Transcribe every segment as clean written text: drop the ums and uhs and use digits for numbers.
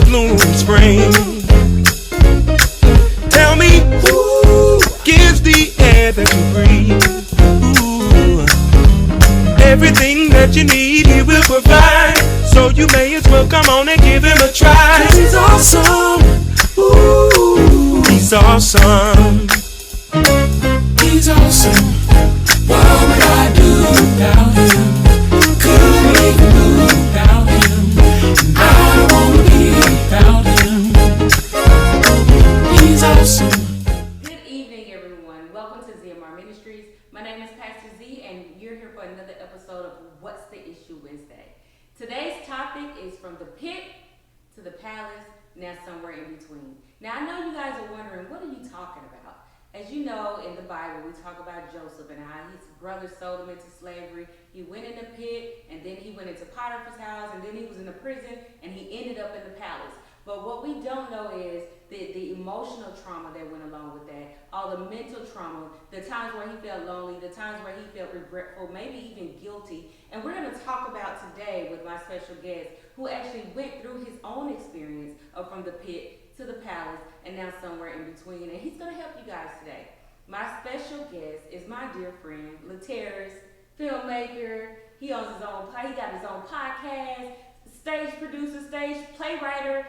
bloom in spring. Tell me who gives the air that you breathe. Ooh. Everything that you need he will provide, so you may as well come on and give him a try. 'Cause he's awesome. Ooh, he's awesome. He's awesome. What would I do without him? Couldn't make a move without him. I don't wanna be without him. He's awesome. Good evening, everyone. Welcome to ZMR Ministries. My name is Pastor Z, and you're here for another episode of What's the Issue Wednesday. Today's topic is from the pit to the palace, now somewhere in between. Now, I know you guys are wondering, what are you talking about? As you know, in the Bible, we talk about Joseph and how his brothers sold him into slavery. He went in the pit, and then he went into Potiphar's house, and then he was in the prison, and he ended up in the palace. But what we don't know is the emotional trauma that went along with that, all the mental trauma, the times where he felt lonely, the times where he felt regretful, maybe even guilty. And we're going to talk about today with my special guest, who actually went through his own experience of from the pit to the palace and now somewhere in between. And he's going to help you guys today. My special guest is my dear friend, Laterras, filmmaker. He owns his own, he got his own podcast, stage producer, stage playwriter.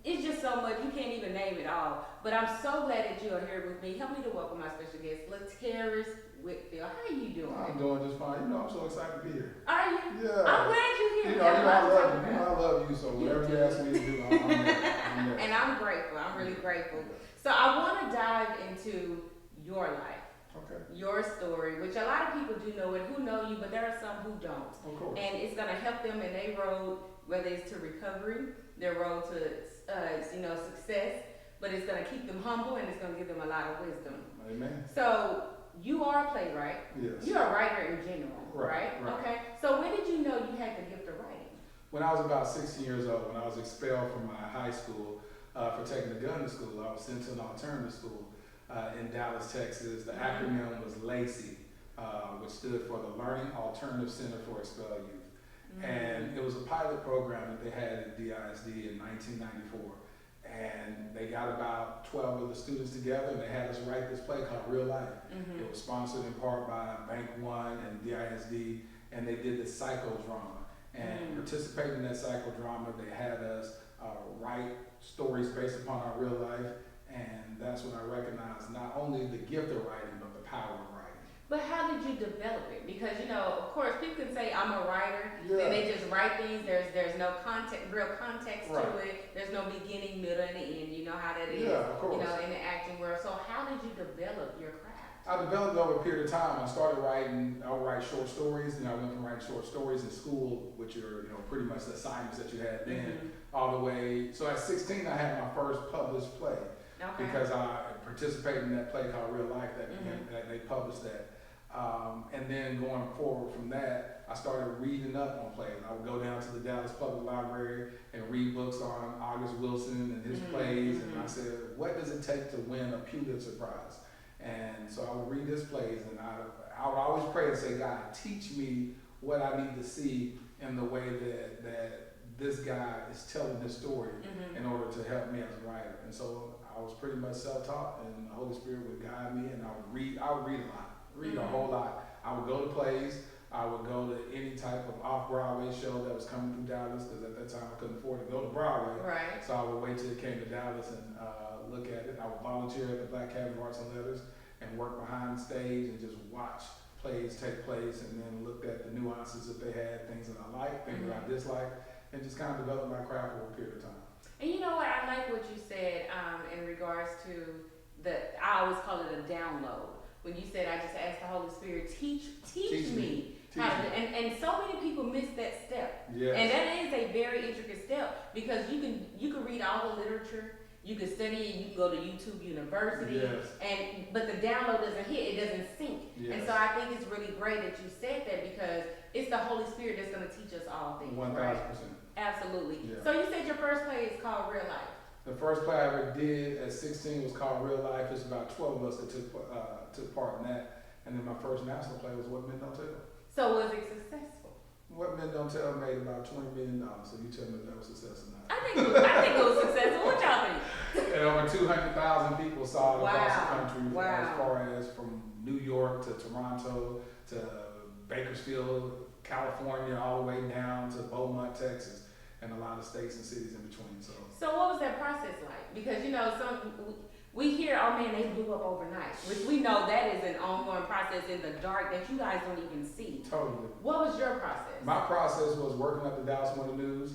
It's just so much, you can't even name it all. But I'm so glad that you are here with me. Help me to welcome my special guest, Laterras Whitfield. How are you doing? I'm doing just fine. You know, I'm so excited to be here. Are you? Yeah. I'm glad you're here. I love you. I love you. So whatever you ask me to do, I'm there. And I'm grateful. I'm really grateful. So I want to dive into your life. Okay. Your story, which a lot of people do know it, who know you, but there are some who don't. Of course. And it's going to help them in their road, whether it's to recovery, their road to success, but it's going to keep them humble and it's going to give them a lot of wisdom. Amen. So you are a playwright. Yes. You're a writer in general, right? Right. Okay. So when did you know you had the gift of writing? When I was about 16 years old, when I was expelled from my high school for taking a gun to school, I was sent to an alternative school in Dallas, Texas. The acronym was LACY, which stood for the Learning Alternative Center for Expelled Youth. And it was a pilot program that they had at DISD in 1994. And they got about 12 of the students together and they had us write this play called Real Life. It was sponsored in part by Bank One and DISD, and they did this psychodrama. And participating in that psychodrama, they had us write stories based upon our real life. And that's when I recognized not only the gift of writing, but the power of writing. But how did you develop it? Because, of course, people can say, I'm a writer, Yeah. and they just write things. There's no real context Right. to it. There's no beginning, middle, and end. You know how that is, Yeah, of course. in the acting world. So how did you develop your craft? I developed it over a period of time. I started writing, I would write short stories, and I went from writing short stories in school, which are, pretty much the assignments that you had then, all the way. So at 16, I had my first published play. Okay. Because I participated in that play called Real Life that they published that. And then going forward from that, I started reading up on plays. I would go down to the Dallas Public Library and read books on August Wilson and his plays. And I said, what does it take to win a Pulitzer Prize? And so I would read his plays, and I would always pray and say, God, teach me what I need to see in the way that this guy is telling his story in order to help me as a writer. And so I was pretty much self-taught, and the Holy Spirit would guide me, and I would read a lot. A whole lot. I would go to plays. I would go to any type of off-Broadway show that was coming through Dallas, because at that time I couldn't afford to go to Broadway. Right. So I would wait till it came to Dallas and look at it. I would volunteer at the Black Academy of Arts and Letters and work behind the stage and just watch plays take place, and then looked at the nuances that they had, things that I liked, things that I disliked, and just kind of developed my craft over a period of time. And you know what? I like what you said in regards to I always call it a download. When you said, I just asked the Holy Spirit, teach me how to do. And so many people miss that step. Yes. And that is a very intricate step, because you can read all the literature, you can study it, you can go to YouTube University, but the download doesn't hit, it doesn't sync. Yes. And so I think it's really great that you said that, because it's the Holy Spirit that's going to teach us all things. 1,000%. Right? Absolutely. Yeah. So you said your first play is called Real Life. The first play I ever did at 16 was called Real Life. It's about 12 of us that took part in that. And then my first national play was What Men Don't Tell. So was it successful? What Men Don't Tell made about $20 million. So you tell me if that was success or not. I think it was successful. What y'all think? And over 200,000 people saw it across the country, Wow. as far as from New York to Toronto to Bakersfield, California, all the way down to Beaumont, Texas, and a lot of states and cities in between. So what was that process like? Because we hear, oh man, they blew up overnight, which we know that is an ongoing process in the dark that you guys don't even see. Totally. What was your process? My process was working at the Dallas Morning News,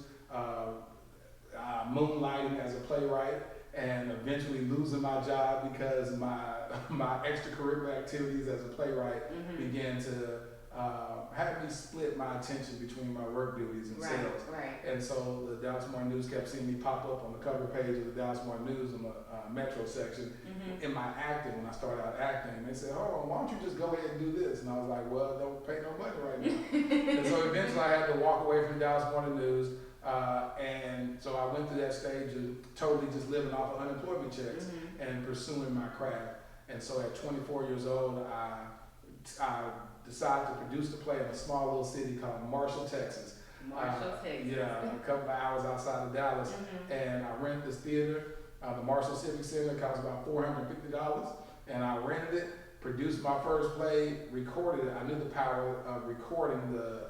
moonlighting as a playwright, and eventually losing my job because my extracurricular activities as a playwright began to have me split my attention between my work duties and sales. Right. And so the Dallas Morning News kept seeing me pop up on the cover page of the Dallas Morning News in the Metro section in my acting when I started out acting. And they said, hold on, why don't you just go ahead and do this? And I was like, well, don't pay no money right now. And so eventually I had to walk away from Dallas Morning News. And so I went through that stage of totally just living off of unemployment checks and pursuing my craft. And so at 24 years old, I decided to produce the play in a small little city called Marshall, Texas. Texas. Yeah, a couple of hours outside of Dallas. And I rented this theater. The Marshall Civic Center cost about $450. And I rented it, produced my first play, recorded it. I knew the power of recording the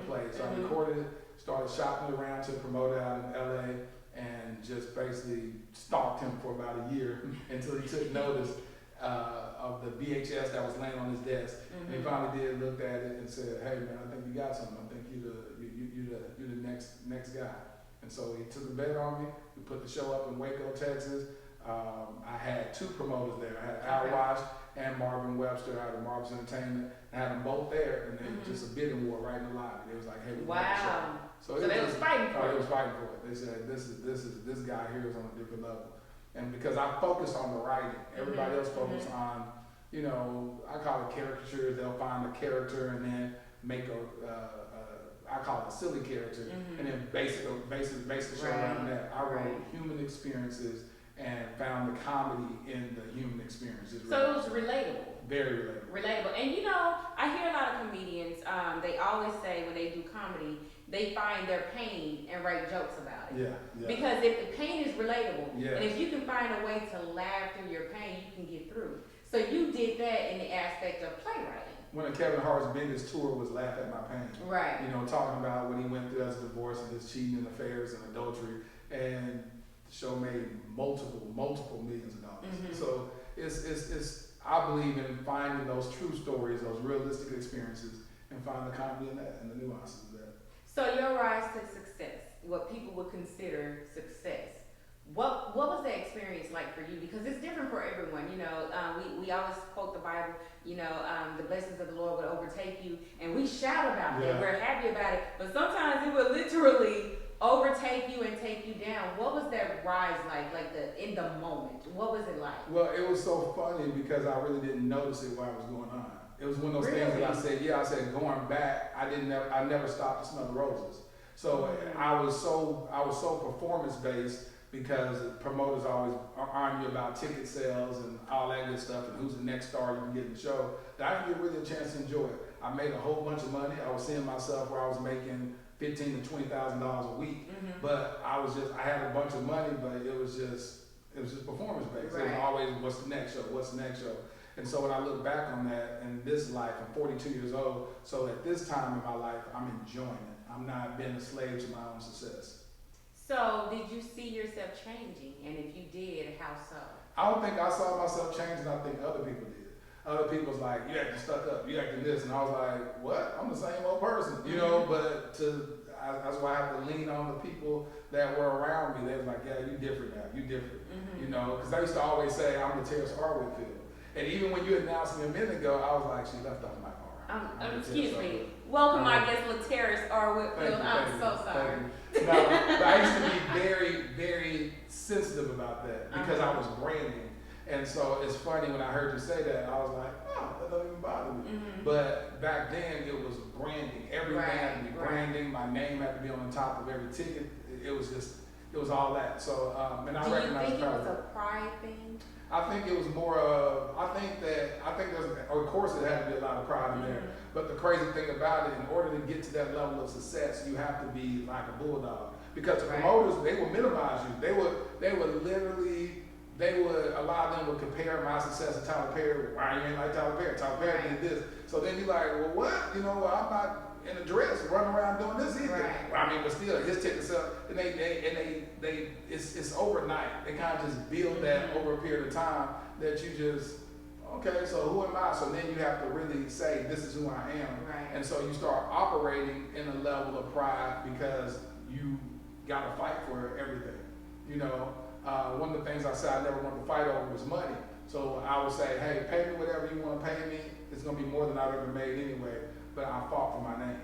play. So I recorded it, started shopping around to promote it out in LA, and just basically stalked him for about a year until he took notice of the VHS that was laying on his desk. And he finally looked at it and said, hey man, I think you got something. I think you're the next guy. And so he took a bet on me. We put the show up in Waco, Texas. I had two promoters there. I had Al Wash and Marvin Webster out of Marvin's Entertainment. I had them both there, and then just a bidding war right in the lobby. They was like, hey, we want the show. So they was fighting for it. They was fighting for it. They said, this guy here is on a different level. And because I focused on the writing, everybody else focused on, I call it caricatures. They'll find a character and then make I call it a silly character, and then base the show around that. I wrote human experiences and found the comedy in the human experiences. So it was relatable. Very relatable. Relatable. And I hear a lot of comedians, they always say when they do comedy, they find their pain and write jokes about it. Yeah. Because if the pain is relatable, and if you can find a way to laugh through your pain, you can get through. So you did that in the aspect of playwriting. One of Kevin Hart's biggest tour was Laugh at My Pain. Right. Talking about what he went through as a divorce and his cheating and affairs and adultery. And the show made multiple millions of dollars. So it's I believe in finding those true stories, those realistic experiences, and find the comedy in that and the nuances of that. So your rise to success, what people would consider success, what was that experience like for you? Because it's different for everyone. We always quote the Bible, the blessings of the Lord would overtake you, and we shout about that. We're happy about it. But sometimes it would literally overtake you and take you down. What was that rise like in the moment? What was it like? Well, it was so funny because I really didn't notice it while it was going on. It was one of those things that I said going back, I never stopped to smell the roses. So I was so performance based because promoters always arm you about ticket sales and all that good stuff and who's the next star you can get in the show, that I didn't get really a chance to enjoy it. I made a whole bunch of money. I was seeing myself where I was making $15,000 to $20,000 a week, but I had a bunch of money, but it was just performance based. It was always what's the next show. And so when I look back on that in this life, I'm 42 years old. So at this time in my life, I'm enjoying it. I'm not being a slave to my own success. So did you see yourself changing? And if you did, how so? I don't think I saw myself changing. I think other people did. Other people's like, you acting stuck up, you acting this. And I was like, what? I'm the same old person, but that's why I have to lean on the people that were around me. They was like, yeah, you different now, you different. Because I used to always say, I'm Laterras R Whitfield. And even when you announced me a minute ago, I was like, she left off my R. Excuse me. Welcome, I guess, Laterras R Whitfield. I'm so sorry. No, but I used to be very, very sensitive about that because I was branding. And so it's funny when I heard you say that, I was like, oh, that doesn't even bother me. But back then it was branding. Everything had to be branding. My name had to be on the top of every ticket. It was all that. So, and I recognize. Do you think it was a pride thing? I think it was more of, I think there's, of course it had to be a lot of pride in there, but the crazy thing about it, in order to get to that level of success, you have to be like a bulldog. Because the promoters, they will minimize you. They would literally, a lot of them would compare my success to Tyler Perry. Why you ain't like Tyler Perry? Tyler Perry did this. So then you're like, well, what? You know, I'm not in a dress running around doing this either. Right. Well, I mean, but still, his tickets up, and it's overnight. They kind of just build that over a period of time that you just, okay, so who am I? So then you have to really say, this is who I am. Right. And so you start operating in a level of pride because you got to fight for everything. You know, one of the things I said I never wanted to fight over was money. So I would say, hey, pay me whatever you want to pay me. It's going to be more than I've ever made anyway. But I fought for my name.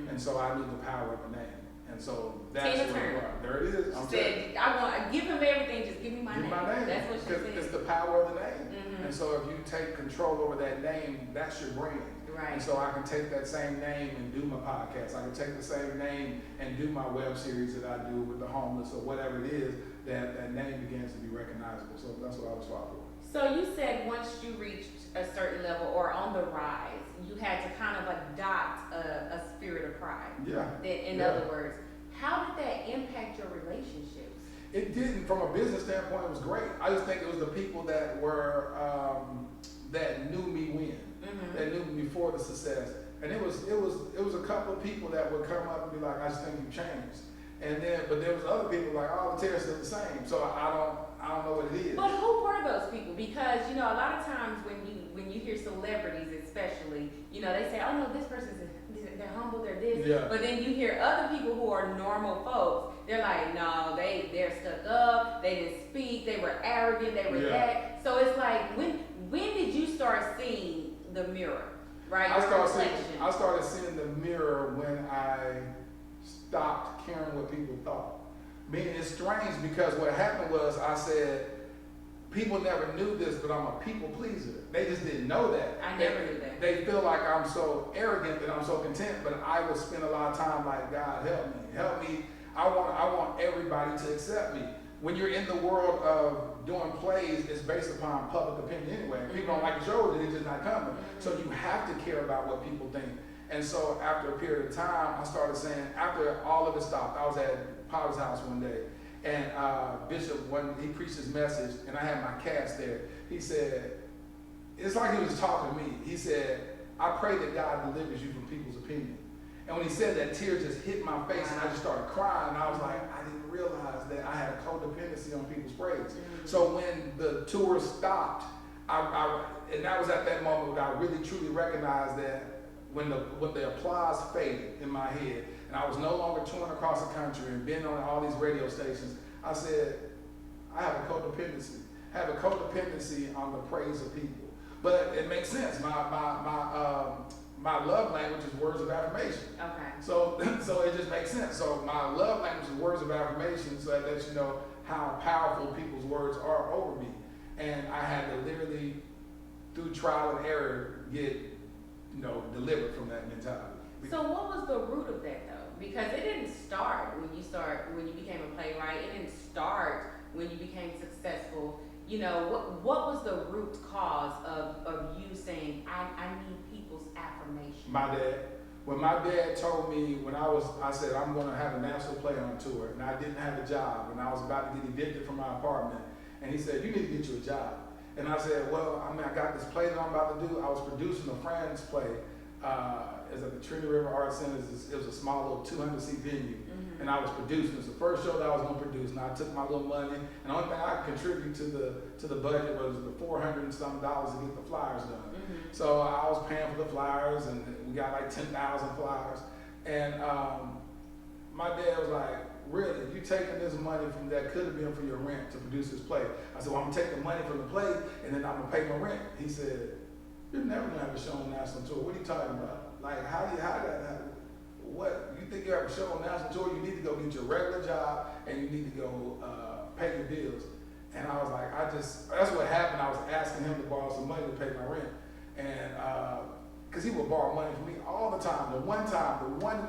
And so I need the power of the name. And so that's Tina where we are. There it is. She said, I want, give him everything, just give me my name. That's what she said. Because it's the power of the name. And so if you take control over that name, that's your brand. Right. And so I can take that same name and do my podcast. I can take the same name and do my web series that I do with the homeless or whatever it is, that name begins to be recognizable. So that's what I was fought for. So you said once you reached a certain level or on the rise, you had to kind of adopt a spirit of pride. Yeah. In other words, how did that impact your relationships? It didn't. From a business standpoint, it was great. I just think it was the people that were that knew me when, that knew me before the success. And it was a couple of people that would come up and be like, I just think you've changed. And then, but there was other people like, oh, the Laterras still the same. So I don't know what it is. But who were those people? Because you know, a lot of times when you hear celebrities, especially, you know, they say, oh no, this person's they're humble, they're this. Yeah. But then you hear other people who are normal folks. They're like, no, they're stuck up. They didn't speak. They were arrogant. They were that. So it's like, when did you start seeing the mirror? Right. I started seeing the mirror when I stopped caring what people thought. Meaning it's strange because what happened was I said, people never knew this, but I'm a people pleaser. They just didn't know that. I never knew that. They feel like I'm so arrogant that I'm so content, but I would spend a lot of time like, God, help me. I want everybody to accept me. When you're in the world of doing plays, it's based upon public opinion anyway. If people don't like the show, then it's just not coming. So you have to care about what people think. And so after a period of time, I started saying, after all of it stopped, I was at Potter's house one day, and Bishop, when he preached his message, and I had my cast there, he said, it's like he was talking to me. He said, I pray that God delivers you from people's opinion. And when he said that, tears just hit my face, and I just started crying, and I was like, I didn't realize that I had a codependency on people's praise. So when the tour stopped, and that was at that moment when I really truly recognized that when the applause faded in my head, and I was no longer touring across the country and being on all these radio stations, I said, I have a codependency. I have a codependency on the praise of people. But it makes sense. My love language is words of affirmation. Okay. So it just makes sense. So my love language is words of affirmation, so that lets you know how powerful people's words are over me. And I had to literally, through trial and error, get delivered from that mentality. So what was the root of that though? Because it didn't start when you became a playwright. It didn't start when you became successful. You know, what was the root cause of you saying, I need people's affirmation? My dad. When my dad told me I said, I'm going to have a national play on tour, and I didn't have a job, and I was about to get evicted from my apartment, and he said, you need to get you a job. And I said, well, I got this play that I'm about to do. I was producing a Friends play. It was at the Trinity River Arts Center. It was a small little 200-seat venue. And I was producing. It was the first show that I was going to produce. And I took my little money. And the only thing I could contribute to the budget was the $400 and something to get the flyers done. So I was paying for the flyers, and we got like 10,000 flyers. And my dad was like, really, you taking this money from that could have been for your rent to produce this play? I said, well, I'm going to take the money from the play, and then I'm going to pay my rent. He said, you're never going to have a show on national tour. What are you talking about? Like, how did that happen? What? You think you have a show on national tour? You need to go get your regular job, and you need to go pay your bills. And I was like, that's what happened. I was asking him to borrow some money to pay my rent. And, because he would borrow money from me all the time. The one and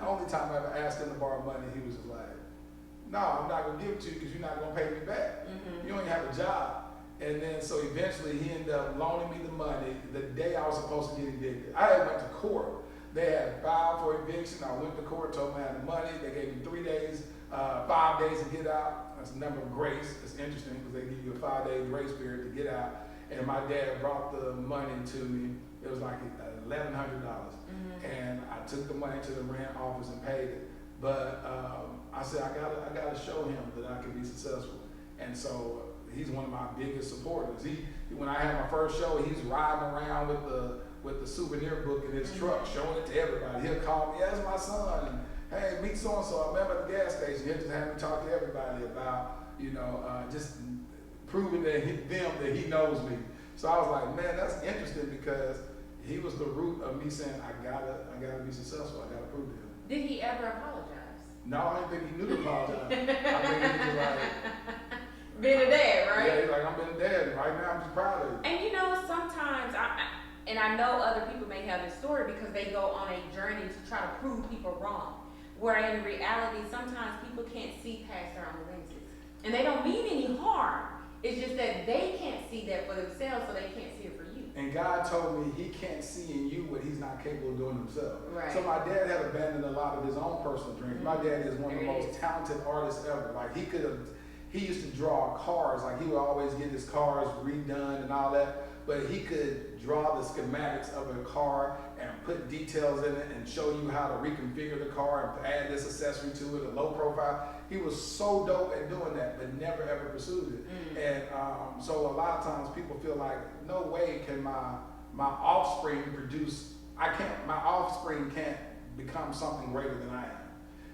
only time I ever asked him to borrow money, he was just like, no, I'm not going to give it to you because you're not going to pay me back. You don't even have a job. And then, so eventually he ended up loaning me the money the day I was supposed to get evicted. I had went to court. They had filed for eviction. I went to court, told them I had the money. They gave me 3 days, 5 days to get out. That's a number of grace. It's interesting because they give you a 5-day grace period to get out. And my dad brought the money to me. It was like $1,100. And I took the money to the rent office and paid it. But I said, I gotta show him that I can be successful. And so he's one of my biggest supporters. When I had my first show, he's riding around with the souvenir book in his truck, showing it to everybody. He'll call me, that's my son, and hey, meet so-and-so. I met him at the gas station. He'll just have me talk to everybody about, just proving that he knows me. So I was like, man, that's interesting because he was the root of me saying, I gotta be successful. I gotta prove to him. Did he ever apologize? No, I didn't think he knew to apologize. I think he was like, being a dad, right? Yeah, he's like, I'm being a dad. Right now, I'm just proud of you. And sometimes I know other people may have this story because they go on a journey to try to prove people wrong. Where in reality, sometimes people can't see past their own lenses. And they don't mean any harm. It's just that they can't see that for themselves, so they can't see it for you. And God told me he can't see in you what he's not capable of doing himself. Right. So my dad had abandoned a lot of his own personal dreams. My dad is one of the most talented artists ever. Like he used to draw cars. Like he would always get his cars redone and all that. But he could draw the schematics of a car and put details in it and show you how to reconfigure the car and add this accessory to it, a low profile. He was so dope at doing that, but never ever pursued it. And so a lot of times people feel like, no way can my offspring produce, my offspring can't become something greater than I am.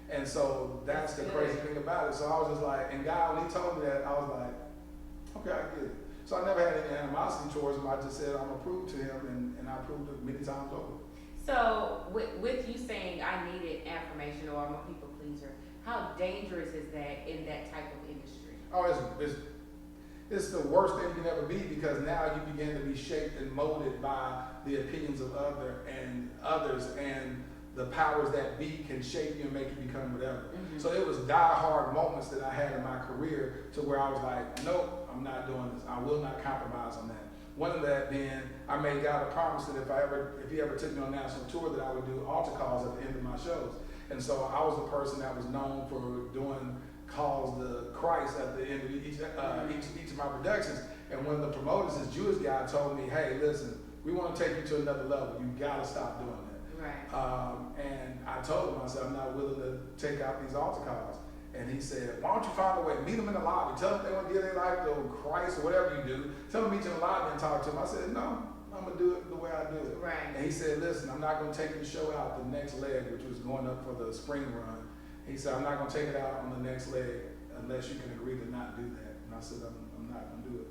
And so that's the crazy thing about it. So I was just like, and God, when he told me that, I was like, okay, I get it. So I never had any animosity towards him. I just said I'm approved to him, and I proved it many times over. So with you saying I needed affirmation or I'm a people pleaser, how dangerous is that in that type of industry? Oh, it's the worst thing you can ever be because now you begin to be shaped and molded by the opinions of others and the powers that be can shape you and make you become whatever. So it was die-hard moments that I had in my career to where I was like, nope, I'm not doing this. I will not compromise on that. One of that being, I made God a promise that if he ever took me on a national tour, that I would do altar calls at the end of my shows. And so I was the person that was known for doing calls to Christ at the end of each of my productions. And one of the promoters, this Jewish guy, told me, hey, listen, we want to take you to another level. You got to stop doing that. Right. And I told him, I said, I'm not willing to take out these altar calls. And he said, why don't you find a way? Meet them in the lobby. Tell them they want to give their life to Christ or whatever you do. Tell them to meet you in the lobby and talk to them. I said, no, I'm going to do it the way I do it. Right. And he said, listen, I'm not going to take the show out the next leg, which was going up for the spring run. He said, I'm not going to take it out on the next leg unless you can agree to not do that. And I said, I'm not going to do it.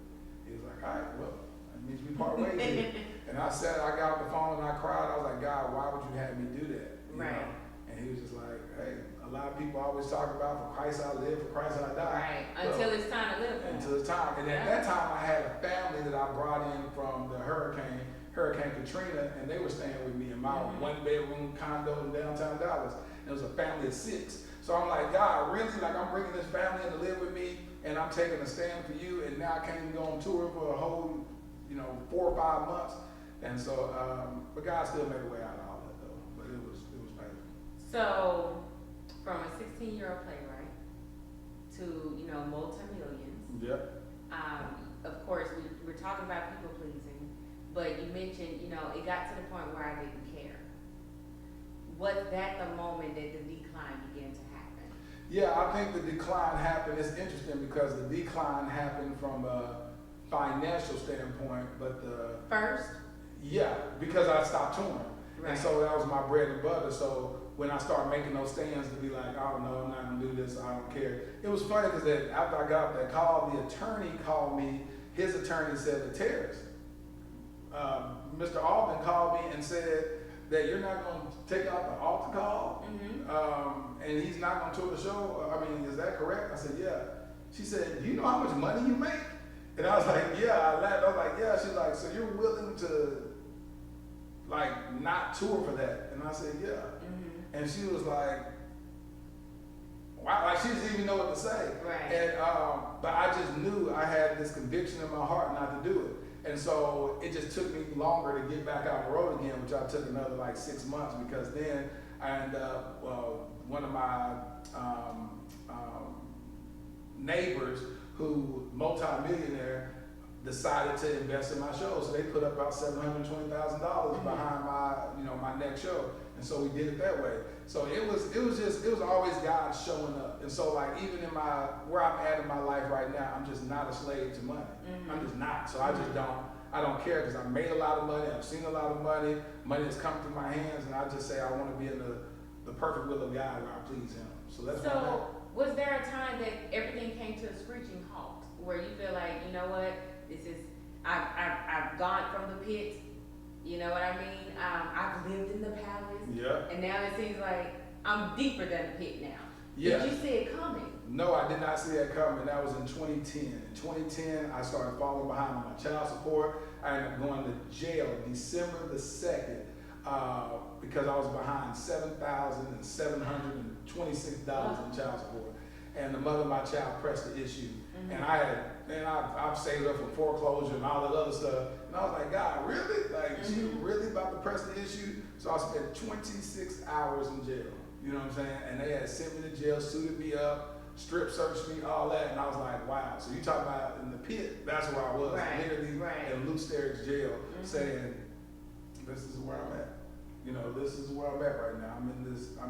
He was like, all right, well, that means we part ways here. And I got off the phone and I cried. I was like, God, why would you have me do that? You know? And he was just like, hey, a lot of people always talk about for Christ I live, for Christ I die. Right. Until it's time to live. Until it's time. And at that time I had a family that I brought in from the Hurricane Katrina, and they were staying with me in my one-bedroom condo in downtown Dallas. And it was a family of 6. So I'm like, God, really? Like I'm bringing this family in to live with me, and I'm taking a stand for you, and now I can't even go on tour for a whole, 4 or 5 months. And so, but God still made a way out of all that though. But it was painful. So, from a 16-year-old playwright to multi-millions. Yep. Of course, we're talking about people pleasing, but you mentioned it got to the point where I didn't care. Was that the moment that the decline began to happen? Yeah, I think the decline happened. It's interesting because the decline happened from a financial standpoint, but first. Yeah, because I stopped touring. Right. And so that was my bread and butter. So when I started making those stands to be like, I don't know, I'm not gonna do this, I don't care. It was funny because after I got that call, the attorney called me, his attorney said, Laterras, Mr. Alden called me and said that you're not gonna take out the altar call, and he's not gonna tour the show. I mean, is that correct? I said, yeah. She said, do you know how much money you make? And I was like, yeah, I laughed. I was like, yeah. She's like, so you're willing to not tour for that? And I said, yeah. And she was like, wow, like she didn't even know what to say. Right. And but I just knew I had this conviction in my heart not to do it. And so it just took me longer to get back out on the road again, which I took another like 6 months, because then I ended up, one of my neighbors, who multi-millionaire, decided to invest in my show. So they put up about $720,000 behind my next show. And so we did it that way. So it was always God showing up. And so like even in where I'm at in my life right now, I'm just not a slave to money. I'm just not. So I don't care, because I made a lot of money, I've seen a lot of money has come through my hands, and I just say I want to be in the perfect will of God where I please Him. So that's what I'm at. Was there a time that everything came to a screeching halt, where you feel like, you know what, I've gone from the pit, you know what I mean? I've lived in the palace, Yeah. and now it seems like I'm deeper than the pit now. Yeah. Did you see it coming? No, I did not see that coming. That was in 2010. In 2010, I started falling behind on my child support. I ended up going to jail December the 2nd because I was behind $7,726 in child support. And the mother of my child pressed the issue. And I've saved up for foreclosure and all that other stuff. And I was like, God, really? Like, she really about to press the issue? So I spent 26 hours in jail. You know what I'm saying? And they had sent me to jail, suited me up, strip searched me, all that. And I was like, wow. So you talking about in the pit, that's where I was. Literally in Luke Sterrick's jail, saying, this is where I'm at. You know, this is where I'm at right now. I'm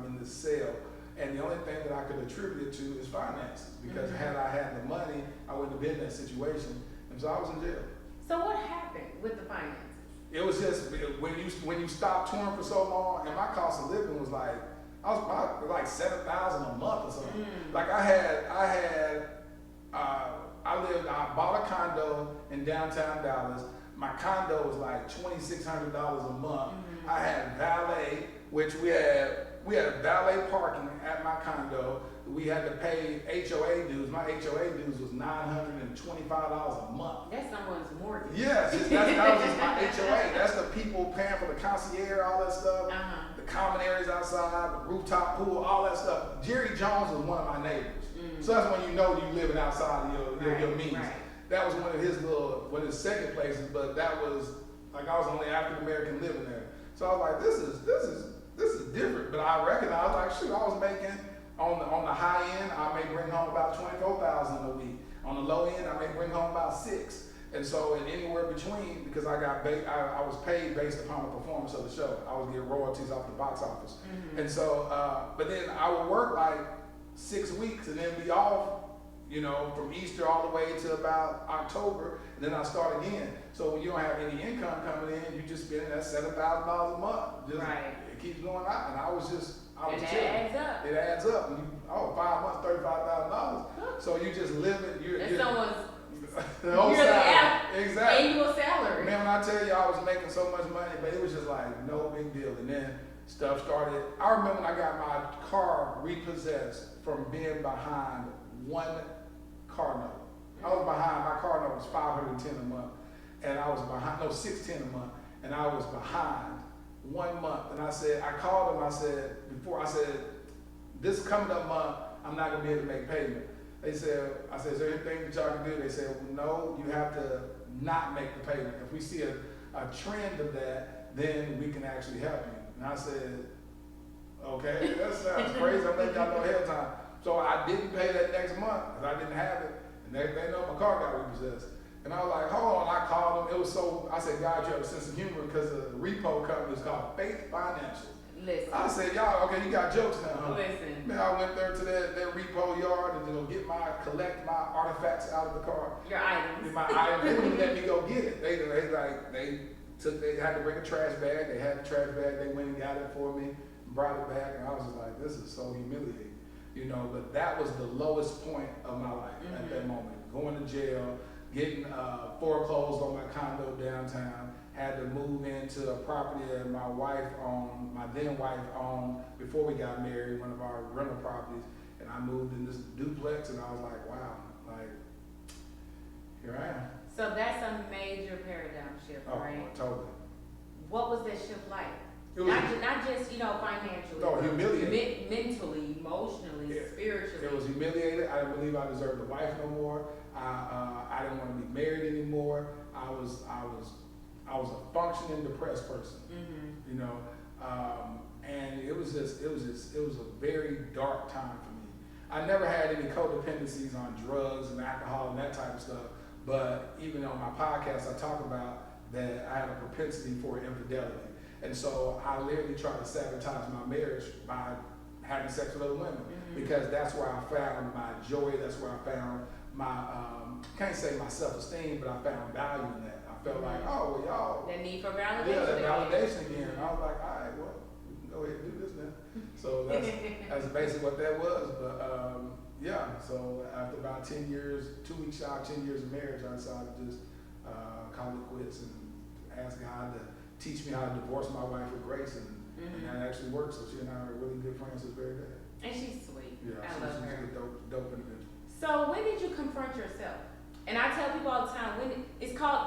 in this cell. And the only thing that I could attribute it to is finances. Because had I had the money, I wouldn't have been in that situation. And so I was in jail. So what happened with the finances? It was just, when you stop touring for so long, and my cost of living was like, I $7,000 a month or something. Like I bought a condo in downtown Dallas. My condo was like $2,600 a month. I had valet, which we had valet parking at my condo. We had to pay HOA dues. My HOA dues was $925 a month. That's someone's mortgage. Yes, that was just my HOA. That's the people paying for the concierge, all that stuff. The common areas outside, the rooftop pool, all that stuff. Jerry Jones was one of my neighbors. So that's when you know you living outside of your means. That was one of his second places, but that was like I was the only African American living there. So I was like, this is different. But I recognized, like, shoot, I was making on the high end, I may bring home about $24,000 a week. On the low end, I may bring home about $6,000. And so, in anywhere between, because I was paid based upon the performance of the show. I was getting royalties off the box office. And so, but then I would work like 6 weeks and then be off, from Easter all the way to about October, and then I start again. So when you don't have any income coming in, you just spend that $7,000 a month. It keeps going out, and I was chilling. It adds up. And 5 months, $35,000. So you just live it. That's someone's exactly. Annual salary. Man, when I tell you I was making so much money, but it was just like no big deal. And then stuff started. I remember when I got my car repossessed from being behind one car note. I was behind, my car note was $510 a month, and I was behind, $610 a month, and I was behind 1 month. And I called them, I said, this coming up month, I'm not gonna be able to make payment. I said, is there anything that y'all can do? They said, well, no, you have to not make the payment. If we see a trend of that, then we can actually help you. And I said, okay, that sounds crazy. I'm letting y'all know ahead of time. So I didn't pay that next month because I didn't have it. And they know my car got repossessed. And I was like, hold on. I called them. I said, God, you have a sense of humor, because the repo company is called Faith Financial. Listen. I said, y'all, okay, you got jokes now, huh? Listen. Man, I went there to that repo yard and collect my artifacts out of the car. Your items. My items. They wouldn't let me go get it. They had to bring a trash bag. They had the trash bag. They went and got it for me, brought it back, and I was just like, this is so humiliating. But that was the lowest point of my life at that moment. Going to jail, getting foreclosed on my condo downtown, had to move into a property that my then wife owned before we got married, one of our rental properties, and I moved in this duplex, and I was like, wow, like, here I am. So that's a major paradigm shift, right? Oh, totally. What was that shift like? It was not just financially. No, humiliating. Mentally, emotionally. emotionally, spiritually. It was humiliated. I didn't believe I deserved a wife no more. I didn't want to be married anymore. I was a functioning depressed person. You know, and it was a very dark time for me. I never had any codependencies on drugs and alcohol and that type of stuff. But even on my podcast, I talk about that I had a propensity for infidelity. And so I literally tried to sabotage my marriage by having sex with other women, because that's where I found my joy. That's where I found my, can't say my self-esteem, but I found value in that. I felt like, oh, well, y'all. That need for validation. Yeah, that validation again. And I was like, all right, well, we can go ahead and do this now. So that's basically what that was. But yeah, so after about 10 years, 2 weeks shy of 10 years of marriage, I decided to just call it quits and ask God to teach me how to divorce my wife with grace, and that actually works. So she and I are really good friends this very day. And she's sweet. Yeah, I love her. She's a dope individual. So when did you confront yourself? And I tell people all the time,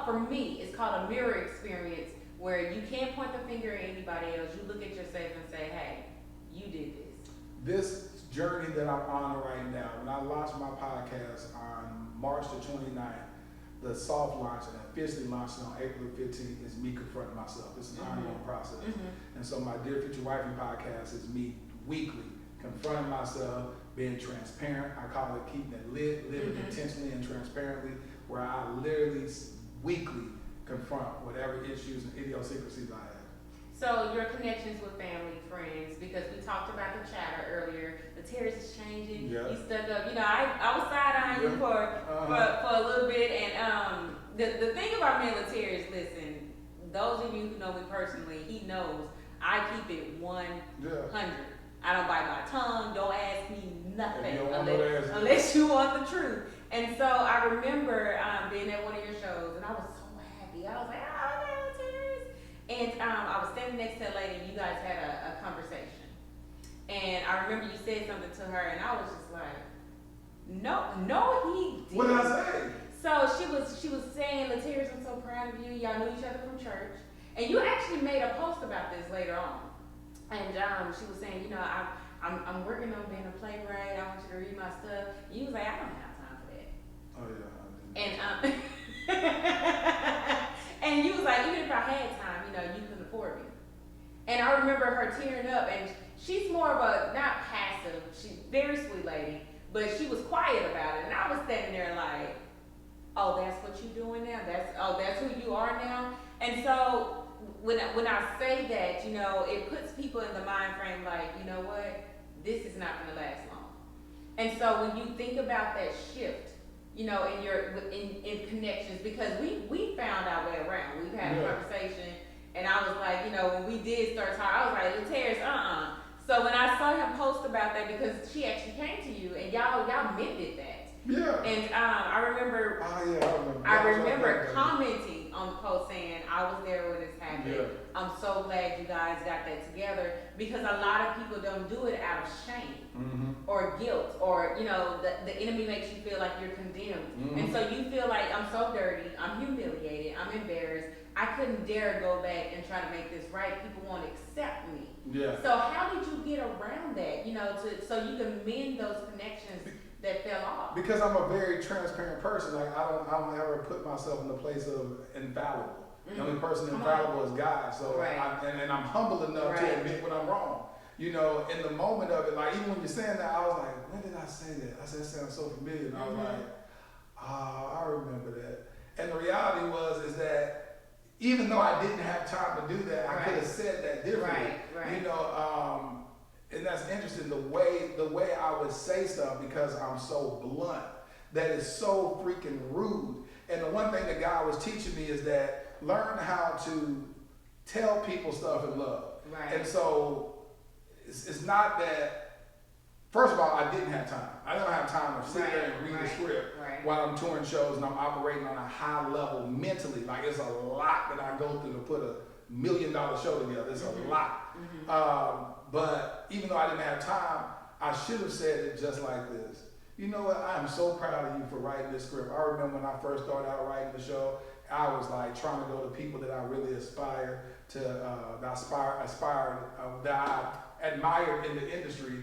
for me, it's called a mirror experience, where you can't point the finger at anybody else. You look at yourself and say, hey, you did this. This journey that I'm on right now, when I launched my podcast on March the 29th, the soft launch and officially launching on April 15th is me confronting myself. It's an ongoing process. And so my Dear Future Wifey podcast is me weekly confronting myself, being transparent. I call it keeping it lit, living intentionally and transparently, where I literally weekly confront whatever issues and idiosyncrasies I have. So your connections with family, friends, because we talked about the chatter earlier. Laterras is changing. Yeah. You stuck up. You know, I was side-eyeing you for a little bit. And the thing about me and Laterras, listen, those of you who know me personally, he knows I keep it 100. I don't bite my tongue. Don't ask me nothing unless you want the truth. And so I remember being at one of your shows, and I was so happy. I was like, oh, Laterras. And I was standing next to a lady, and you guys had a conversation. And I remember you said something to her, and I was just like, no, he didn't. What did I say? So she was saying, Laterras, I'm so proud of you. Y'all knew each other from church. And you actually made a post about this later on. And she was saying, you know, I'm working on being a playwright. I want you to read my stuff. And you was like, I don't have time for that. Oh, yeah. And and you was like, even if I had time, you know, you couldn't afford me. And I remember her tearing up, and she's more of a, not passive, she's a very sweet lady, but she was quiet about it. And I was standing there like, oh, that's what you're doing now? That's who you are now? And so when I say that, you know, it puts people in the mind frame like, you know what, this is not going to last long. And so when you think about that shift, you know, in connections, because we found our way around. We've had a conversation, and I was like, you know, when we did start talking, I was like, Laterras, So when I saw him post about that, because she actually came to you, and y'all mended that. Yeah. And I remember. Oh yeah, I remember commenting on the post saying, I was there when this happened. Yeah. I'm so glad you guys got that together, because a lot of people don't do it out of shame or guilt, or, you know, the enemy makes you feel like you're condemned. And so you feel like, I'm so dirty, I'm humiliated, I'm embarrassed, I couldn't dare go back and try to make this right. People won't accept me. Yeah. So how did you get around that, you know, so you can mend those connections that fell off? Because I'm a very transparent person. Like I don't ever put myself in the place of infallible. The only person infallible is God. So and I'm humble enough to admit when I'm wrong. You know, in the moment of it, like even when you're saying that, I was like, when did I say that? I said, it sounds so familiar. And I was like, I remember that. And the reality is that even though I didn't have time to do that, I could have said that differently. You know, and that's interesting, the way I would say stuff, because I'm so blunt, that is so freaking rude. And the one thing that God was teaching me is that learn how to tell people stuff in love. And so it's not that, first of all, I didn't have time. I don't have time to sit there and read a script while I'm touring shows and I'm operating on a high level mentally. Like it's a lot that I go through to put $1 million show together. It's a lot. But even though I didn't have time, I should have said it just like this. You know what? I am so proud of you for writing this script. I remember when I first started out writing the show, I was like trying to go to people that I really aspire to, that I admired in the industry,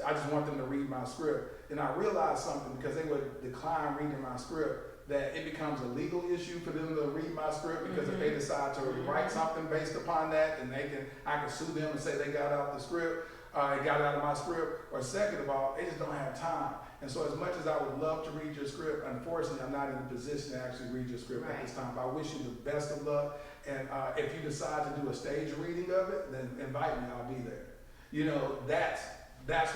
I just want them to read my script. And I realized something because they would decline reading my script, that it becomes a legal issue for them to read my script, because if they decide to write something based upon that, then I can sue them and say they got out the script, it got out of my script. Or second of all, they just don't have time. And so as much as I would love to read your script, unfortunately I'm not in a position to actually read your script at this time. But I wish you the best of luck. And if you decide to do a stage reading of it, then invite me, I'll be there. You know, that's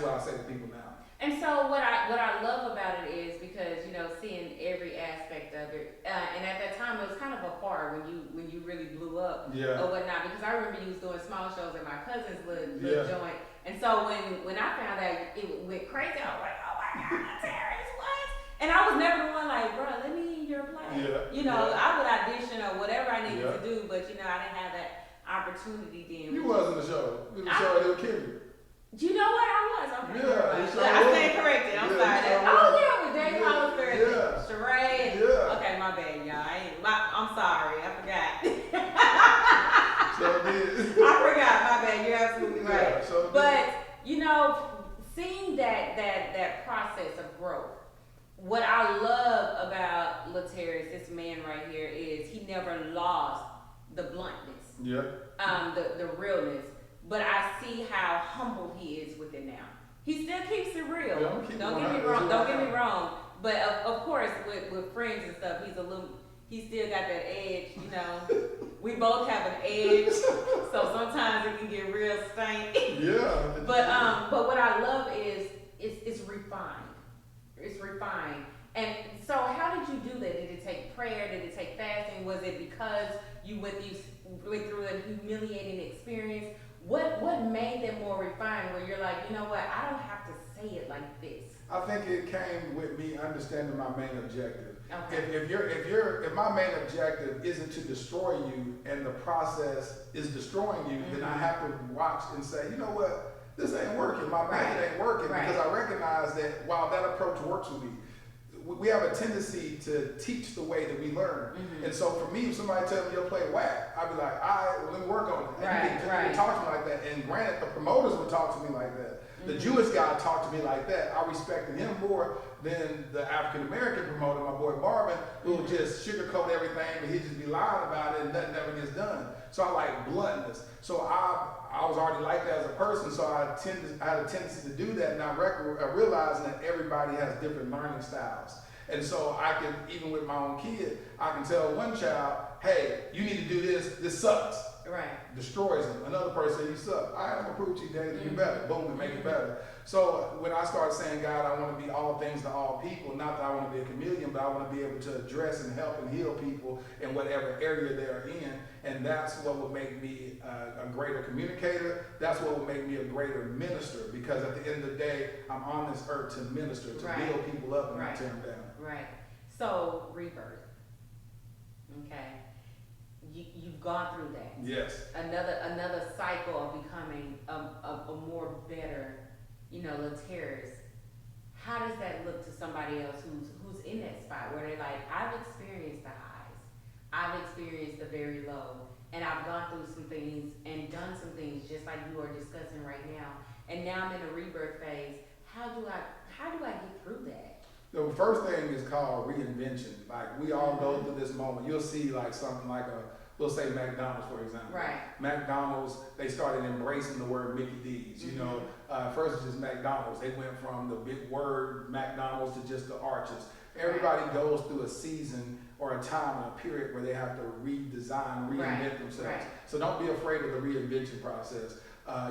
what I say to people now. And so what I love about it is because, you know, seeing every aspect of it, and at that time it was kind of a horror when you really blew up or whatnot, because I remember you was doing small shows at my cousin's little joint, and so when I found out it went crazy, I was like, oh my God, Laterras, what? And I was never the one like, bro, let me in your play. You know, I would audition or whatever I needed to do, but you know, I didn't have that opportunity then. You was in the show. You was in the show, they would kill you. You know what? I was. Okay. Yeah, I stand corrected. I'm sorry. With Dave Hollister and Sheree. Okay, my bad, y'all. I'm sorry. I forgot. I forgot. My bad. You're absolutely right. But you know, seeing that process of growth. What I love about Laterras, this man right here, is he never lost the bluntness. The realness. But I see how humble he is with it now. He still keeps it real. Don't get me wrong. But of course, with friends and stuff, he still got that edge, you know. We both have an edge, so sometimes it can get real stank. But what I love is it's refined. It's refined. And so how did you do that? Did it take prayer? Did it take fasting? Was it because you went through a humiliating experience? What made them more refined where you're like, you know what, I don't have to say it like this? I think it came with me understanding my main objective. If my main objective isn't to destroy you and the process is destroying you, then I have to watch and say, you know what, this ain't working. My method ain't working, because I recognize that while that approach works with me, we have a tendency to teach the way that we learn. And so for me, if somebody tells me you'll play whack, I'd be like, all right, well, let me work on it. And you can talk to me like that. And granted, the promoters would talk to me like that. The Jewish guy talked to me like that. I respected him more than the African-American promoter, my boy Barvin, who would just sugarcoat everything, but he'd just be lying about it and nothing ever gets done. So I like bluntness. So I was already like that as a person, so I had a tendency to do that, and I realized that everybody has different learning styles. And so I can, even with my own kid, I can tell one child, hey, you need to do this sucks. Destroys him. Another person, you suck. I'm gonna prove to you, Daddy, you better. Boom, and make it better. So when I start saying, God, I want to be all things to all people, not that I want to be a chameleon, but I want to be able to address and help and heal people in whatever area they're in. And that's what will make me a greater communicator. That's what will make me a greater minister, because at the end of the day, I'm on this earth to minister, to build people up and not tear them down. So, rebirth. Okay. You've gone through that. Yes. Another cycle of becoming a more better, you know, Laterras. How does that look to somebody else who's in that spot where they're like, I've experienced the highs, I've experienced the very low, and I've gone through some things and done some things just like you are discussing right now, and now I'm in a rebirth phase. How do I get through that? The first thing is called reinvention. Like, we all go through this moment. You'll see like something like we'll say McDonald's, for example. McDonald's, they started embracing the word Mickey D's. You know, first it's just McDonald's. They went from the big word McDonald's to just the arches. Everybody goes through a season or a time and a period where they have to redesign, reinvent themselves. So don't be afraid of the reinvention process.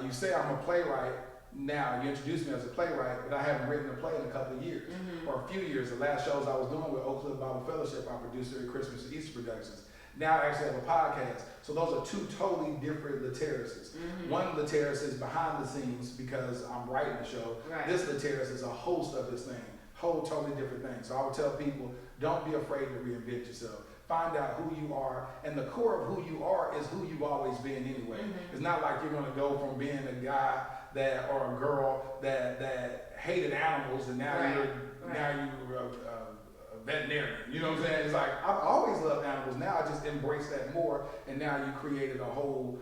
You say I'm a playwright. Now, you introduced me as a playwright, but I haven't written a play in a couple of years, or a few years. The last shows I was doing with Oak Cliff Bible Fellowship, I produced their Christmas and Easter productions. Now I actually have a podcast. So those are two totally different Laterrases. One Laterras is behind the scenes because I'm writing the show. This Laterras is a host of this thing, whole totally different thing. So I would tell people, don't be afraid to reinvent yourself. Find out who you are, and the core of who you are is who you've always been anyway. It's not like you're gonna go from being a guy or a girl that hated animals and now you're a veterinarian. You know what I'm saying? It's like, I've always loved animals. Now I just embrace that more, and now you created a whole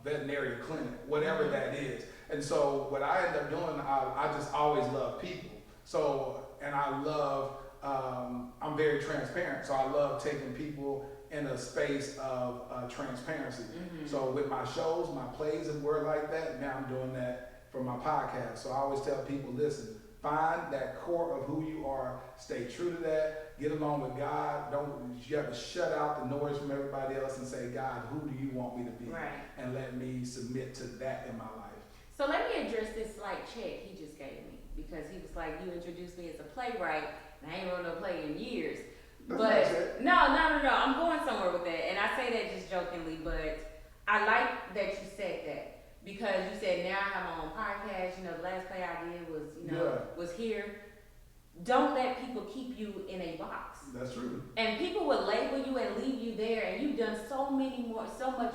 veterinary clinic, whatever that is. And so what I end up doing, I just always love people. So, and I love, I'm very transparent. So I love taking people in a space of transparency. So with my shows, my plays and word like that, now I'm doing that for my podcast. So I always tell people, listen, find that core of who you are, stay true to that, get along with God. You have to shut out the noise from everybody else and say, God, who do you want me to be? Right. And let me submit to that in my life. So let me address this slight check he just gave me, because he was like, you introduced me as a playwright, and I ain't wrote no play in years. But no, I'm going somewhere with that, and I say that just jokingly, but I like that you said that. Because you said, now I have my own podcast, the last play I did was, was here. Don't let people keep you in a box. That's true. And people will label you and leave you there, and you've done so much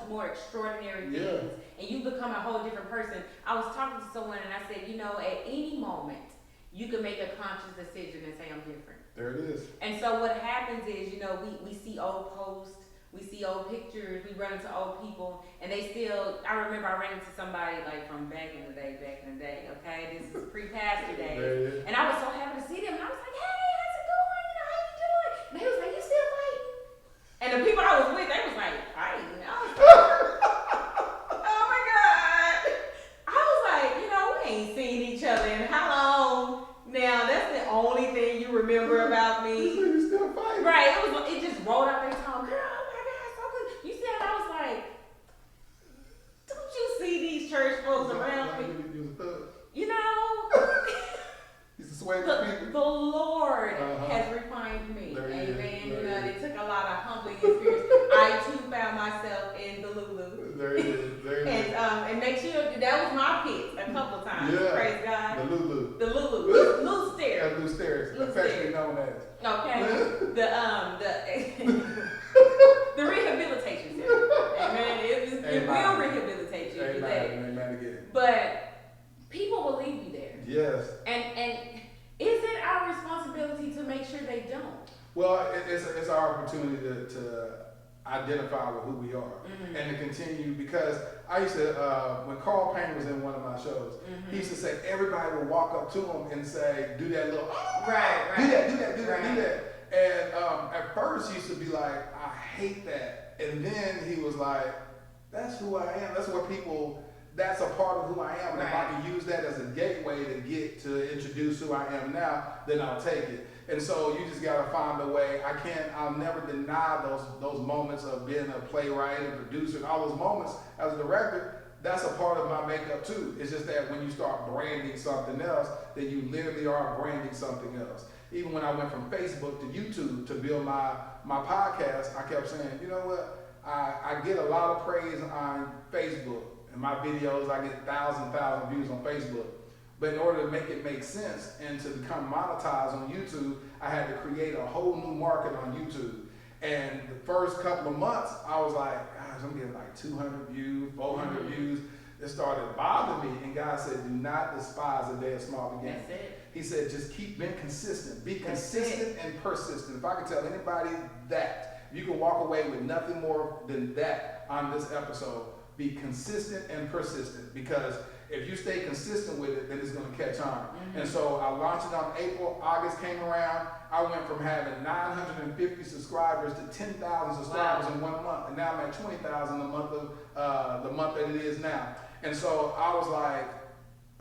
more extraordinary things, and you become a whole different person. I was talking to someone and I said, at any moment, you can make a conscious decision and say, I'm different. There it is. And so what happens is, we see old posts, we see old pictures, we run into old people, and they still, I remember I ran into somebody like from back in the day, okay? This is pre-pastor days. And I was so happy to see them, and I was like, hey, how's it going? How you doing? And they was like, you still fighting? And the people I was with, they was like, fighting? I was like, oh my God. I was like, we ain't seen each other in how long? Now, that's the only thing you remember about me. You still fighting. Right, it just rolled out their tongue, girl. You said, I was like, don't you see these church folks around me? The Lord has refined me. Amen. It took a lot of humbling experience. I too found myself in the Lulu. There it is. And make sure that was my pick a couple times. Yeah. Praise God. The Lulu. Lulu stairs. Lulu stairs. Affectionately known as. Okay. The rehabilitation center. Amen. It will rehabilitate you. Amen again. But people will leave you there. Yes. And is it our responsibility to make sure they don't? Well, it's our opportunity to identify with who we are and to continue, because I used to, when Carl Payne was in one of my shows, he used to say everybody would walk up to him and say, do that little, do that. And at first he used to be like, I hate that. And then he was like, that's who I am. That's a part of who I am. And if I can use that as a gateway to introduce who I am now, then I'll take it. And so you just gotta find a way. I'll never deny those moments of being a playwright and producer and all those moments as a director. That's a part of my makeup too. It's just that when you start branding something else, then you literally are branding something else. Even when I went from Facebook to YouTube to build my podcast, I kept saying, you know what? I get a lot of praise on Facebook. In my videos, I get thousand views on Facebook. But in order to make it make sense and to become monetized on YouTube, I had to create a whole new market on YouTube. And the first couple of months, I was like, gosh, I'm getting like 200 views, 400 views. It started bothering me. And God said, do not despise the day of small beginnings. That's it. He said, just keep being consistent. Be consistent and persistent. If I can tell anybody that, you can walk away with nothing more than that on this episode. Be consistent and persistent, because if you stay consistent with it, then it's going to catch on. And so I launched it on April. August came around. I went from having 950 subscribers to 10,000 subscribers in 1 month, and now I'm at 20,000 the month that it is now. And so I was like,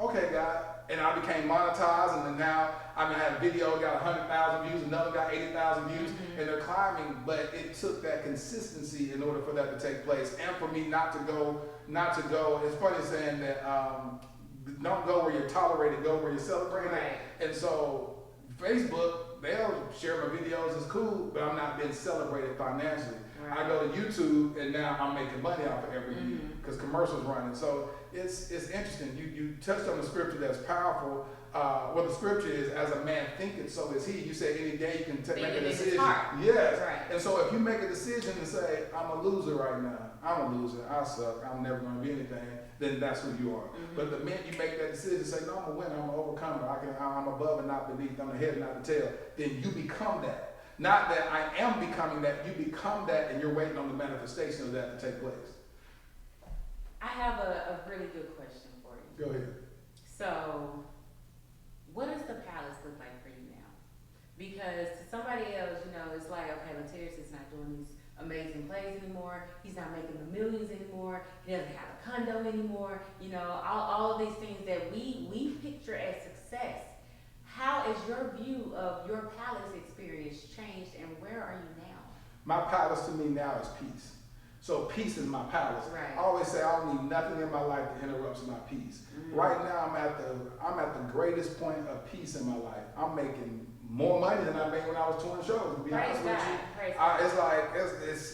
okay, God. And I became monetized, and then now I have a video got 100,000 views, another got 80,000 views, and they're climbing. But it took that consistency in order for that to take place, and for me not to go. It's funny saying that don't go where you're tolerated, go where you're celebrated. Right. And so Facebook, they'll share my videos, it's cool, but I'm not being celebrated financially. Right. I go to YouTube, and now I'm making money off of every view because commercials running. So it's interesting. You touched on the scripture that's powerful. What the scripture is, as a man thinketh, so is he. You say any day you can make a decision. Yes. Right. And so if you make a decision and say, I'm a loser right now, I'm a loser, I suck, I'm never going to be anything, then that's who you are. But the minute you make that decision, say, no, I'm a winner, I'm an overcomer, I'm above and not beneath, I'm the head and not the tail, then you become that. Not that I am becoming that, you become that, and you're waiting on the manifestation of that to take place. I have a really good question for you. Go ahead. So, what does the palace look like for you now? Because to somebody else, it's like, okay, Laterras is not doing these amazing plays anymore. He's not making the millions anymore. He doesn't have a condo anymore. All of these things that we picture as success. How has your view of your palace experience changed, and where are you now? My palace to me now is peace. So peace is my palace. Right. I always say I don't need nothing in my life that interrupts my peace. Mm-hmm. Right now I'm at the greatest point of peace in my life. I'm making more money than I made when I was touring shows, to be honest with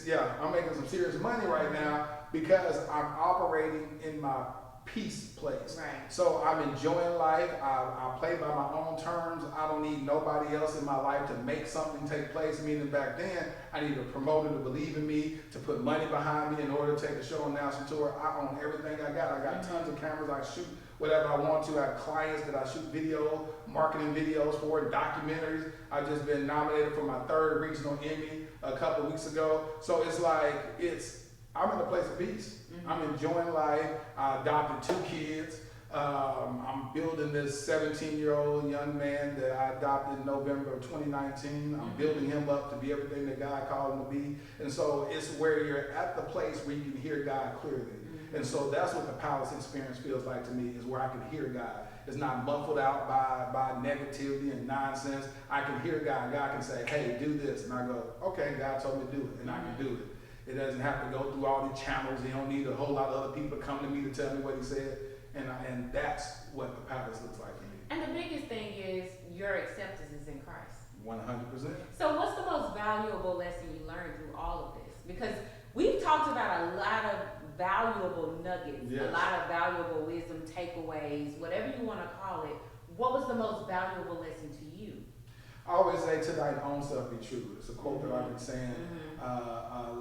you. I'm making some serious money right now because I'm operating in my peace place. Right. So I'm enjoying life. I play by my own terms. I don't need nobody else in my life to make something take place. Meaning back then, I needed a promoter to believe in me, to put money behind me in order to take a show announcement tour. I own everything I got. I got tons of cameras. I shoot whatever I want to. I have clients that I shoot video, marketing videos for, documentaries. I've just been nominated for my 3rd regional Emmy a couple of weeks ago. So it's like, I'm in a place of peace. Mm-hmm. I'm enjoying life. I adopted 2 kids. I'm building this 17-year-old young man that I adopted in November of 2019. I'm building him up to be everything that God called him to be. And so it's where you're at the place where you can hear God clearly. Mm-hmm. And so that's what the palace experience feels like to me, is where I can hear God. It's not muffled out by negativity and nonsense. I can hear God. God can say, hey, do this. And I go, okay, God told me to do it, and I can do it. It doesn't have to go through all these channels. You don't need a whole lot of other people to come to me to tell me what he said. And that's what the palace looks like to me. And the biggest thing is your acceptance is in Christ. 100%. So what's the most valuable lesson you learned through all of this? Because we've talked about a lot of valuable nuggets, yes, a lot of valuable wisdom takeaways, whatever you want to call it. What was the most valuable lesson to you? I always say, to thine own self be true. It's a quote that I've been saying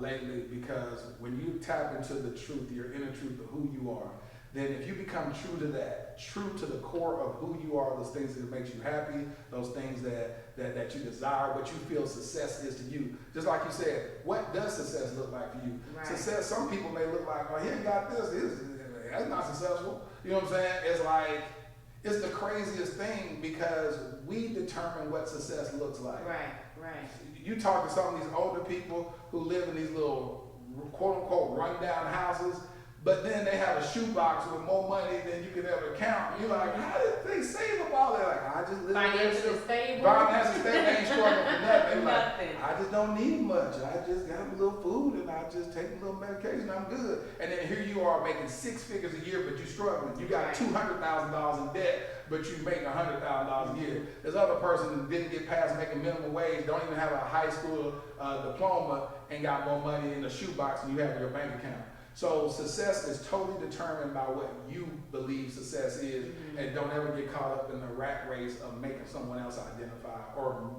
lately, because when you tap into the truth, your inner truth of who you are, then if you become true to that, true to the core of who you are, those things that makes you happy, those things that you desire, what you feel success is to you. Just like you said, what does success look like for you? Right. Success, some people may look like, oh, he ain't got this. That's not successful. You know what I'm saying? It's like, it's the craziest thing, because we determine what success looks like. Right. You talk to some of these older people who live in these little quote unquote rundown houses, but then they have a shoebox with more money than you could ever count. And you're like, how did they save up all that? Like, I just live financially stable. Financially stable, they ain't struggling for nothing. Nothing. Like, I just don't need much. I just got a little food and I just take a little medication. I'm good. And then here you are making 6 figures a year, but you're struggling. You got $200,000 in debt, but you make $100,000 a year. This other person that didn't get past making minimum wage, don't even have a high school diploma, and got more money in the shoebox than you have in your bank account. So success is totally determined by what you believe success is, and don't ever get caught up in the rat race of making someone else identify or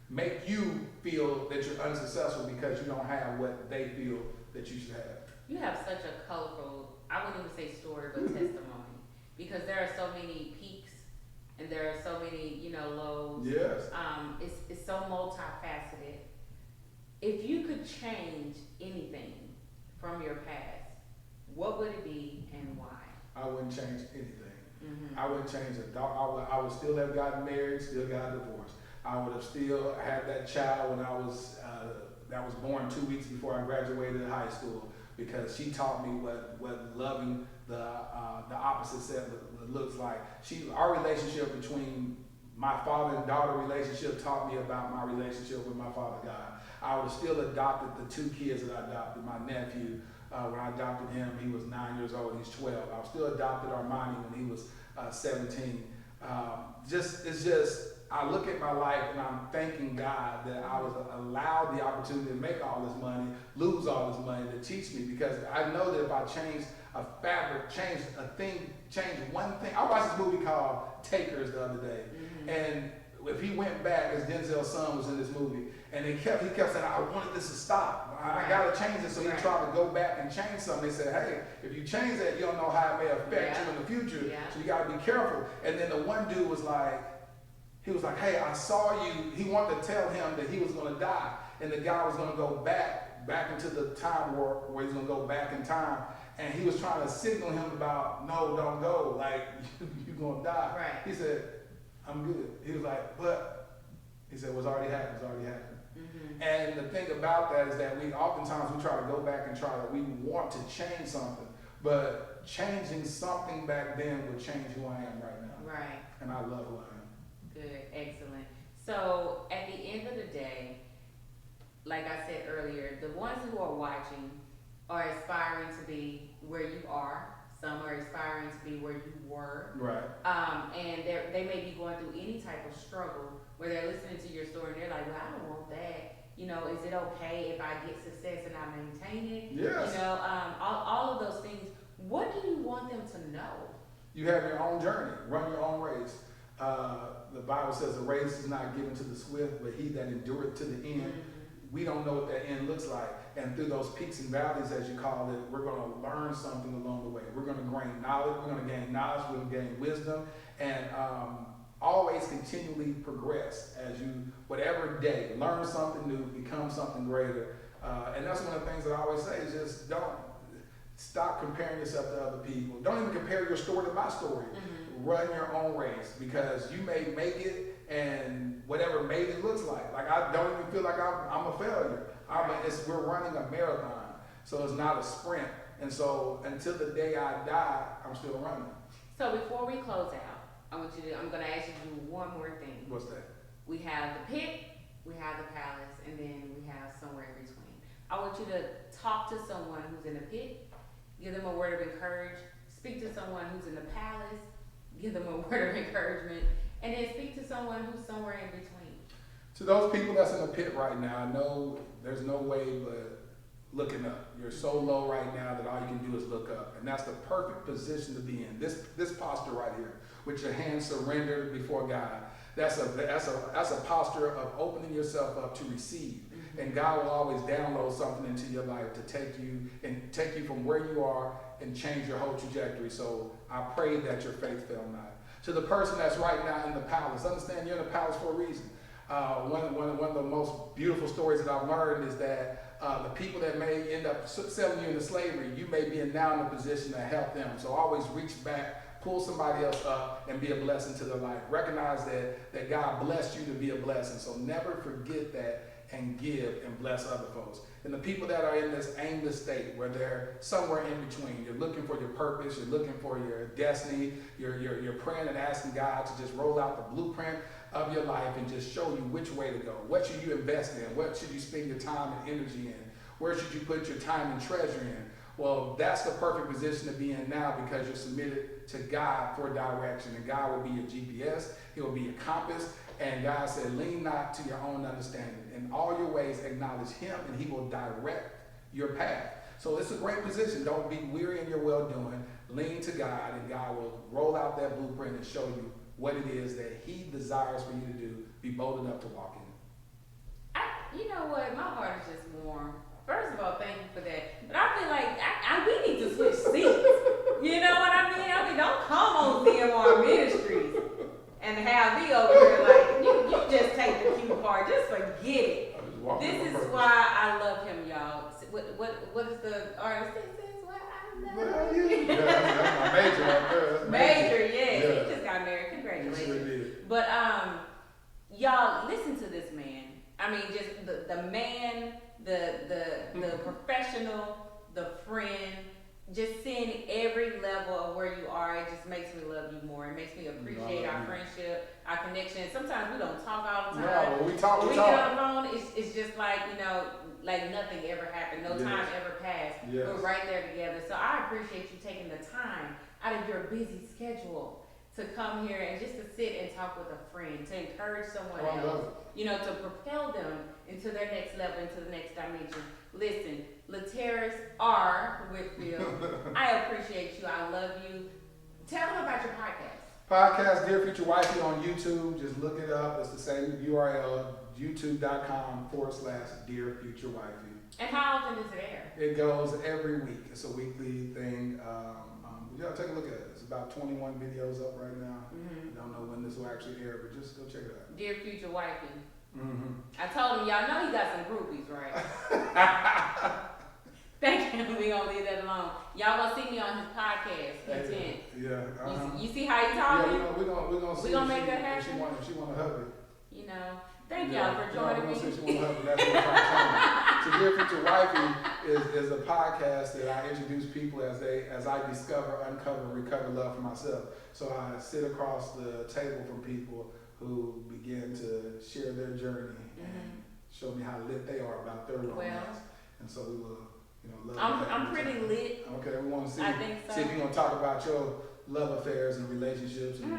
make you feel that you're unsuccessful because you don't have what they feel that you should have. You have such a colorful, I wouldn't even say story, but testimony, because there are so many peaks and there are so many, lows. Yes. It's so multifaceted. If you could change anything from your past, what would it be and why? I wouldn't change anything. I wouldn't change a dog. I would still have gotten married, still got divorced. I would have still had that child when I was that was born 2 weeks before I graduated high school, because she taught me what loving the opposite sex looks like. Our relationship between my father and daughter relationship taught me about my relationship with my father God. I would have still adopted the 2 kids that I adopted. My nephew, when I adopted him, he was 9 years old, he's 12. I would still adopted Armani when he was 17. I look at my life and I'm thanking God that I was allowed the opportunity to make all this money, lose all this money, to teach me, because I know that if I change a fabric, change a thing, change one thing. I watched this movie called Takers the other day, and if he went back, as Denzel's son was in this movie, and he kept saying, I wanted this to stop. I got to change it. So he tried to go back and change something. They said, hey, if you change that, you don't know how it may affect you in the future. Yeah. So you got to be careful. And then the one dude was like, hey, I saw you. He wanted to tell him that he was going to die. And the guy was going to go back into the time where he's going to go back in time. And he was trying to signal him about, no, don't go, like, you're gonna die. Right. He said, I'm good. He was like, but, he said, what's already happened, it's already happened. Mm-hmm. And the thing about that is that we oftentimes try to go back and we want to change something, but changing something back then would change who I am right now. Right. And I love who I am. Good, excellent. So at the end of the day, like I said earlier, the ones who are watching are aspiring to be where you are. Some are aspiring to be where you were. Right. And they may be going through any type of struggle where they're listening to your story and they're like, well, I don't want that. You know, is it okay if I get success and I maintain it? Yes. You know, all of those things. What do you want them to know? You have your own journey. Run your own race. The Bible says the race is not given to the swift, but he that endureth to the end. Mm-hmm. We don't know what that end looks like. And through those peaks and valleys, as you call it, we're going to learn something along the way. We're going to gain knowledge. We're going to gain knowledge. We're going to gain wisdom. And always continually progress as you, whatever day, learn something new, become something greater. And that's one of the things that I always say is just don't stop comparing yourself to other people. Don't even compare your story to my story. Mm-hmm. Run your own race, because you may make it and whatever made it looks like. Like, I don't even feel like I'm a failure. We're running a marathon, so it's not a sprint. And so until the day I die, I'm still running. So before we close out, I'm going to ask you to do one more thing. What's that? We have the pit, we have the palace, and then we have somewhere in between. I want you to talk to someone who's in the pit, give them a word of encouragement, speak to someone who's in the palace, give them a word of encouragement, and then speak to someone who's somewhere in between. To those people that's in the pit right now, I know there's no way but looking up. You're so low right now that all you can do is look up. And that's the perfect position to be in. This posture right here, with your hands surrendered before God. That's a posture of opening yourself up to receive. Mm-hmm. And God will always download something into your life to take you from where you are and change your whole trajectory. So I pray that your faith fail not. To the person that's right now in the palace, understand you're in the palace for a reason. One of the most beautiful stories that I've learned is that the people that may end up selling you into slavery, you may be now in a position to help them. So always reach back, pull somebody else up, and be a blessing to their life. Recognize that God blessed you to be a blessing. So never forget that and give and bless other folks. And the people that are in this aimless state where they're somewhere in between, you're looking for your purpose, you're looking for your destiny, you're praying and asking God to just roll out the blueprint of your life and just show you which way to go. What should you invest in? What should you spend your time and energy in? Where should you put your time and treasure in? Well, that's the perfect position to be in now, because you're submitted to God for direction, and God will be your GPS. He will be your compass. And God said, lean not to your own understanding. In all your ways, acknowledge him, and he will direct your path. So it's a great position. Don't be weary in your well-doing. Lean to God, and God will roll out that blueprint and show you what it is that he desires for you to do. Be bold enough to walk in. You know what? My heart is just warm. First of all, thank you for that. But I feel like we need to switch seats. You know what I mean? I mean, don't come on CMR Ministries and have me over here like, you just take the cue card. Just forget it. This is why I love him, y'all. What is the artist? This is why I love him. That's my major right there. Major, yes. Yeah. He just got married. Congratulations. He sure did. But y'all listen to this man. I mean, just the man, the professional, the friend, just seeing every level of where you are, it just makes me love you more. It makes me appreciate our friendship, our connection. Sometimes we don't talk all the time. No, when we talk, when we get on the phone, it's just like, like nothing ever happened. No time ever passed. Yes. We're right there together. So I appreciate you taking the time out of your busy schedule to come here and just to sit and talk with a friend, to encourage someone else, to propel them into their next level, into the next dimension. Listen, Laterras R, Whitfield, I appreciate you. I love you. Tell them about your podcast. Podcast, Dear Future Wifey, on YouTube. Just look it up. It's the same URL, youtube.com/Dear Future Wifey. And how often does it air? It goes every week. It's a weekly thing. Take a look at it. It's about 21 videos up right now. Mm-hmm. Don't know when this will actually air, but just go check it out. Dear Future Wifey. Mm-hmm. I told him, y'all know he got some groupies, right? Thank you. We gonna leave that alone. Y'all gonna see me on his podcast. Content. Yeah. You see how you talking? Yeah, we're gonna see. We gonna if make she, that happen. If she wanna help me. You know. Thank y'all for joining me. We're gonna see if she wanna help me. That's what I'm trying to tell you. To Different to Wifey is a podcast that I introduce people as I discover, uncover, and recover love for myself. So I sit across the table from people who begin to share their journey and show me how lit they are about their romance. And so we will, love. I'm pretty lit. Okay, we want to see. I think so. See if you're gonna talk about your love affairs and relationships and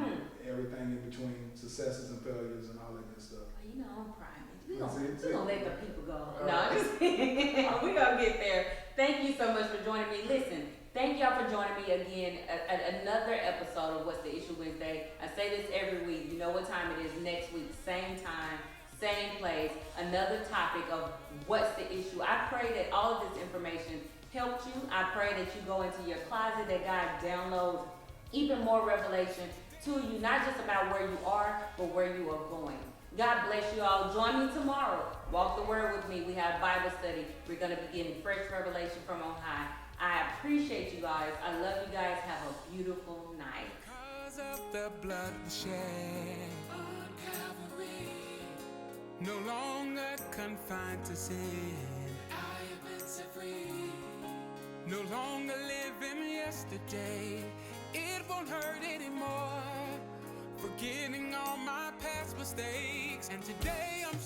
everything in between, successes and failures and all that good stuff. I'm private. We See? gonna let the people go. No, I'm just kidding. We gonna get there. Thank you so much for joining me. Listen, thank y'all for joining me again at another episode of What's the Issue Wednesday. I say this every week. You know what time it is. Next week, same time, same place. Another topic of what's the issue. I pray that all of this information helped you. I pray that you go into your closet, that God downloads even more revelation to you, not just about where you are, but where you are going. God bless you all. Join me tomorrow. Walk the word with me. We have Bible study. We're going to be getting fresh revelation from on high. I appreciate you guys. I love you guys. Have a beautiful night. Because of the blood shed on Calvary, no longer confined to sin. I have been set free. No longer living yesterday. It won't hurt anymore. Forgetting all my past mistakes. And today I'm